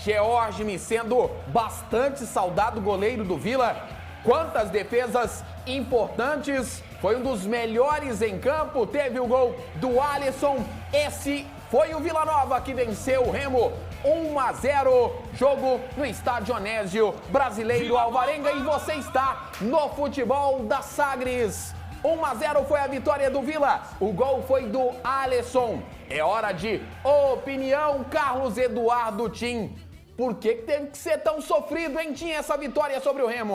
Georgimi sendo bastante saudado, goleiro do Vila. Quantas defesas importantes, foi um dos melhores em campo, teve o gol do Alisson. Esse foi o Vila Nova que venceu o Remo 1-0, jogo no estádio Onésio Brasileiro Alvarenga, e você está no futebol da Sagres. 1-0 foi a vitória do Vila, o gol foi do Alisson. É hora de opinião, Carlos Eduardo Tim. Por que tem que ser tão sofrido, hein, Tim, essa vitória sobre o Remo?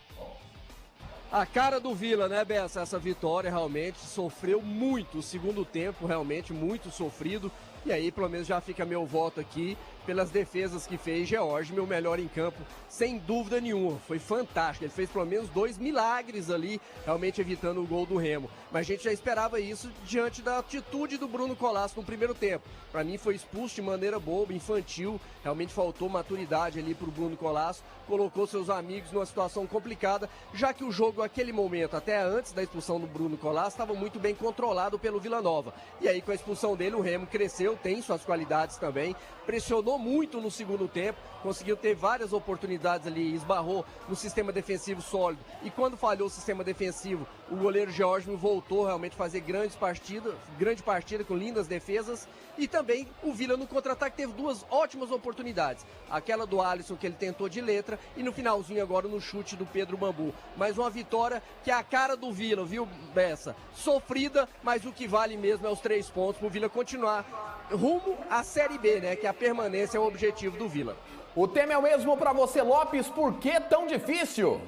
A cara do Vila, né, Bessa? Essa vitória realmente sofreu muito. O segundo tempo realmente muito sofrido. E aí, pelo menos, já fica meu voto aqui pelas defesas que fez George, meu melhor em campo, sem dúvida nenhuma. Foi fantástico. Ele fez pelo menos 2 milagres ali, realmente evitando o gol do Remo. Mas a gente já esperava isso diante da atitude do Bruno Colasso no primeiro tempo. Para mim foi expulso de maneira boba, infantil. Realmente faltou maturidade ali pro Bruno Colasso. Colocou seus amigos numa situação complicada, já que o jogo, naquele momento, até antes da expulsão do Bruno Colasso, estava muito bem controlado pelo Vila Nova. E aí, com a expulsão dele, o Remo cresceu, tem suas qualidades também, pressionou muito no segundo tempo, conseguiu ter várias oportunidades ali, esbarrou no sistema defensivo sólido. E quando falhou o sistema defensivo, o goleiro George voltou realmente a fazer grande partida com lindas defesas. E também o Vila no contra-ataque teve 2 ótimas oportunidades. Aquela do Alisson que ele tentou de letra e no finalzinho agora no chute do Pedro Bambu. Mas uma vitória que é a cara do Vila, viu, Bessa? Sofrida, mas o que vale mesmo é os 3 pontos para o Vila continuar rumo à Série B, né? Que a permanência é o objetivo do Vila. O tema é o mesmo para você, Lopes. Por que tão difícil?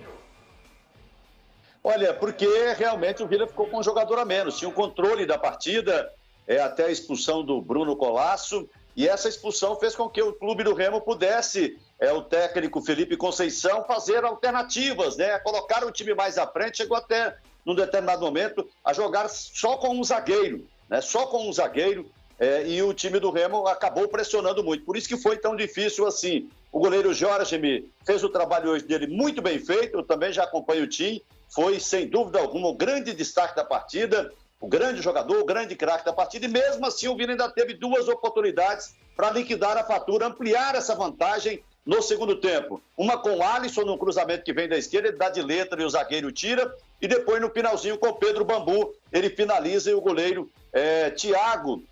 Olha, porque realmente o Vila ficou com um jogador a menos. Tinha o controle da partida, até a expulsão do Bruno Colasso. E essa expulsão fez com que o clube do Remo pudesse, o técnico Felipe Conceição, fazer alternativas, né? Colocar o time mais à frente, chegou até, num determinado momento, a jogar só com um zagueiro, né? Só com um zagueiro. E o time do Remo acabou pressionando muito. Por isso que foi tão difícil assim. O goleiro Jorge fez o trabalho hoje dele muito bem feito. Eu também já acompanho o time. Foi, sem dúvida alguma, o grande destaque da partida. O grande jogador, o grande craque da partida. E mesmo assim o Vila ainda teve 2 oportunidades para liquidar a fatura, ampliar essa vantagem no segundo tempo. Uma com o Alisson no cruzamento que vem da esquerda, ele dá de letra e o zagueiro tira. E depois no finalzinho com o Pedro Bambu, ele finaliza e o goleiro Thiago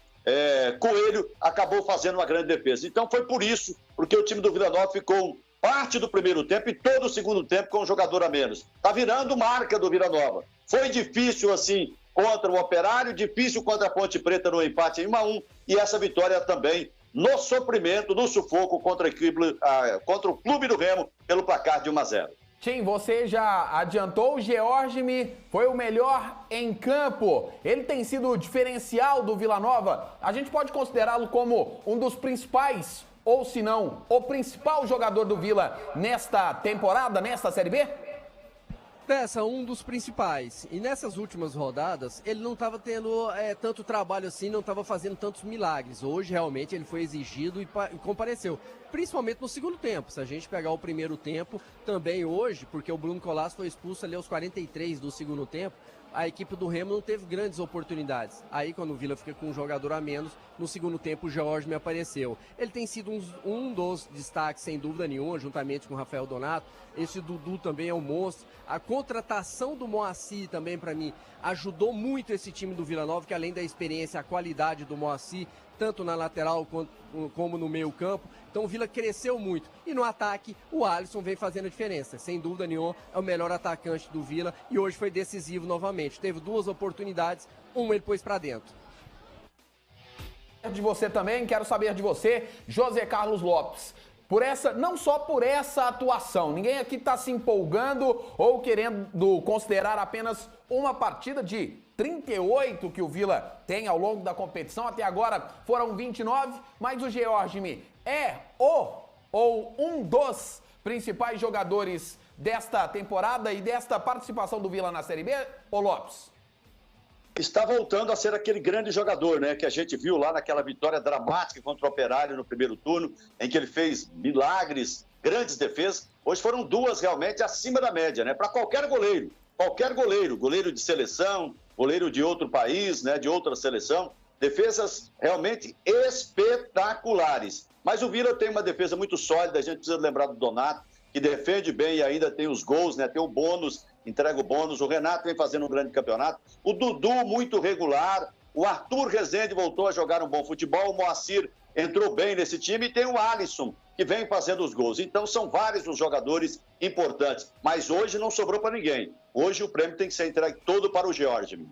Coelho acabou fazendo uma grande defesa. Então foi por isso, porque o time do Vila Nova ficou parte do primeiro tempo e todo o segundo tempo com um jogador a menos. Tá virando marca do Vila Nova. Foi difícil assim contra o Operário, difícil contra a Ponte Preta no empate em 1-1, e essa vitória também no sofrimento, no sufoco contra o clube do Remo pelo placar de 1-0. Tim, você já adiantou, o Georgimi foi o melhor em campo. Ele tem sido o diferencial do Vila Nova. A gente pode considerá-lo como um dos principais, ou se não, o principal jogador do Vila nesta temporada, nesta Série B? Peça, um dos principais. E nessas últimas rodadas, ele não estava tendo tanto trabalho assim, não estava fazendo tantos milagres. Hoje, realmente, ele foi exigido e compareceu. Principalmente no segundo tempo. Se a gente pegar o primeiro tempo, também hoje, porque o Bruno Colasso foi expulso ali aos 43 do segundo tempo, a equipe do Remo não teve grandes oportunidades. Aí, quando o Vila fica com um jogador a menos, no segundo tempo o George me apareceu. Ele tem sido um dos destaques, sem dúvida nenhuma, juntamente com o Rafael Donato. Esse Dudu também é um monstro. A contratação do Moacir também, para mim, ajudou muito esse time do Vila Nova, que além da experiência, a qualidade do Moacir, tanto na lateral como no meio campo. Então o Vila cresceu muito. E no ataque, o Alisson vem fazendo a diferença. Sem dúvida nenhuma, é o melhor atacante do Vila e hoje foi decisivo novamente. Teve 2 oportunidades, uma ele pôs para dentro. De você também, quero saber de você, José Carlos Lopes. Não só por essa atuação, ninguém aqui está se empolgando ou querendo considerar apenas uma partida de 38 que o Vila tem ao longo da competição. Até agora foram 29, mas o Georgimi é um dos principais jogadores desta temporada e desta participação do Vila na Série B, ô Lopes? Está voltando a ser aquele grande jogador, né, que a gente viu lá naquela vitória dramática contra o Operário no primeiro turno, em que ele fez milagres, grandes defesas. Hoje foram 2 realmente acima da média, né, para qualquer goleiro, goleiro de seleção, goleiro de outro país, né, de outra seleção, defesas realmente espetaculares. Mas o Vila tem uma defesa muito sólida, a gente precisa lembrar do Donato, que defende bem e ainda tem os gols, né? Tem o bônus, entrega o bônus. O Renato vem fazendo um grande campeonato. O Dudu, muito regular. O Arthur Rezende voltou a jogar um bom futebol. O Moacir entrou bem nesse time. E tem o Alisson, que vem fazendo os gols. Então, são vários os jogadores importantes. Mas hoje não sobrou para ninguém. Hoje o prêmio tem que ser entregue todo para o George.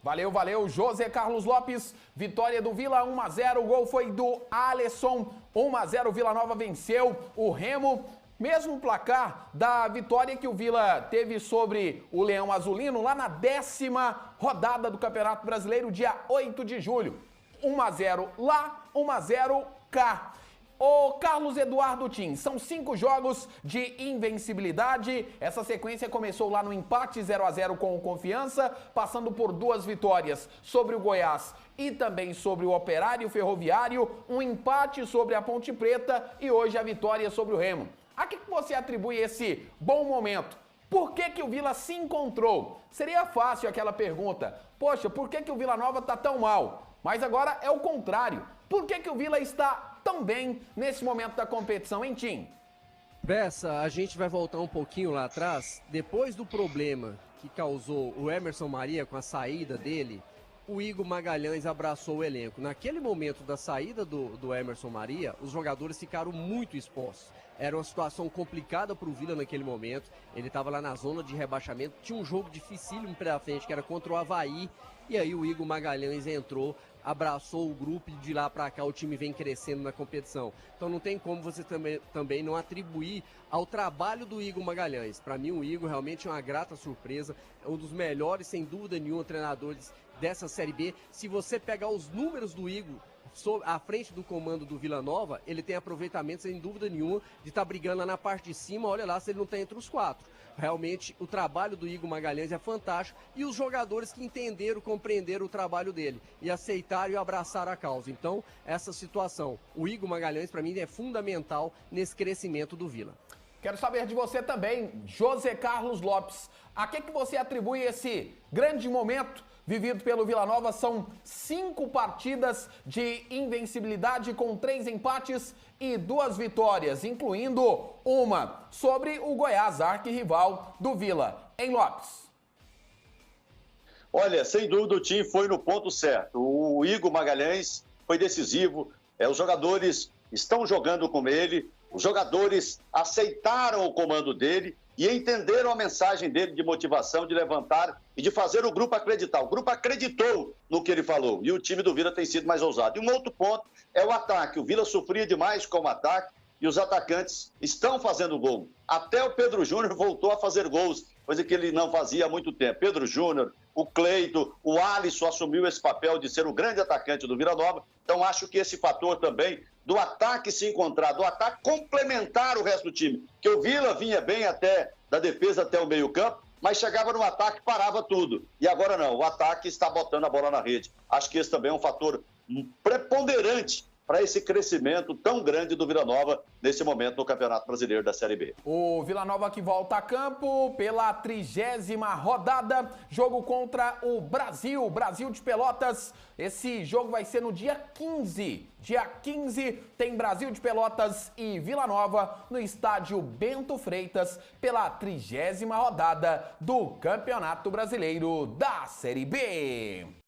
Valeu, valeu. José Carlos Lopes, vitória do Vila 1-0. O gol foi do Alisson. 1-0, o Vila Nova venceu o Remo. Mesmo placar da vitória que o Vila teve sobre o Leão Azulino lá na 10ª rodada do Campeonato Brasileiro, dia 8 de julho. 1-0 lá, 1-0 cá. Ô Carlos Eduardo Tim, são 5 jogos de invencibilidade. Essa sequência começou lá no empate 0-0 com o Confiança, passando por 2 vitórias sobre o Goiás e também sobre o Operário Ferroviário, um empate sobre a Ponte Preta e hoje a vitória sobre o Remo. A que você atribui esse bom momento? Por que o Vila se encontrou? Seria fácil aquela pergunta, poxa, por que o Vila Nova está tão mal? Mas agora é o contrário. Por que o Vila está tão bem nesse momento da competição, hein, Tim? Bessa, a gente vai voltar um pouquinho lá atrás. Depois do problema que causou o Emerson Maria com a saída dele, o Igor Magalhães abraçou o elenco. Naquele momento da saída do Emerson Maria, os jogadores ficaram muito expostos. Era uma situação complicada para o Vila naquele momento. Ele estava lá na zona de rebaixamento. Tinha um jogo dificílimo pela frente, que era contra o Avaí. E aí o Igor Magalhães entrou, abraçou o grupo e de lá para cá o time vem crescendo na competição. Então não tem como você também não atribuir ao trabalho do Igor Magalhães. Para mim o Igor realmente é uma grata surpresa. É um dos melhores, sem dúvida nenhuma, treinadores dessa Série B. Se você pegar os números do Igor à frente do comando do Vila Nova, ele tem aproveitamento, sem dúvida nenhuma, de estar brigando lá na parte de cima. Olha lá se ele não está entre os 4. Realmente, o trabalho do Igor Magalhães é fantástico e os jogadores que entenderam, compreenderam o trabalho dele e aceitaram e abraçaram a causa. Então, essa situação, o Igor Magalhães, para mim, é fundamental nesse crescimento do Vila. Quero saber de você também, José Carlos Lopes. A que você atribui esse grande momento vivido pelo Vila Nova? São 5 partidas de invencibilidade com 3 empates e 2 vitórias, incluindo uma sobre o Goiás, arquirrival do Vila. Hein, Lopes? Olha, sem dúvida o time foi no ponto certo. O Igor Magalhães foi decisivo. Os jogadores estão jogando com ele. Os jogadores aceitaram o comando dele e entenderam a mensagem dele de motivação, de levantar e de fazer o grupo acreditar. O grupo acreditou no que ele falou e o time do Vila tem sido mais ousado. E um outro ponto é o ataque. O Vila sofria demais com o ataque e os atacantes estão fazendo gol. Até o Pedro Júnior voltou a fazer gols, coisa que ele não fazia há muito tempo. Pedro Júnior, o Cleito, o Alisson assumiu esse papel de ser o grande atacante do Vila Nova. Então acho que esse fator também do ataque se encontrar, do ataque complementar o resto do time. Que o Vila vinha bem até da defesa até o meio-campo, mas chegava no ataque e parava tudo. E agora não, o ataque está botando a bola na rede. Acho que esse também é um fator preponderante para esse crescimento tão grande do Vila Nova nesse momento no Campeonato Brasileiro da Série B. O Vila Nova que volta a campo pela 30ª rodada, jogo contra o Brasil de Pelotas. Esse jogo vai ser no dia 15. Dia 15 tem Brasil de Pelotas e Vila Nova no estádio Bento Freitas pela 30ª rodada do Campeonato Brasileiro da Série B.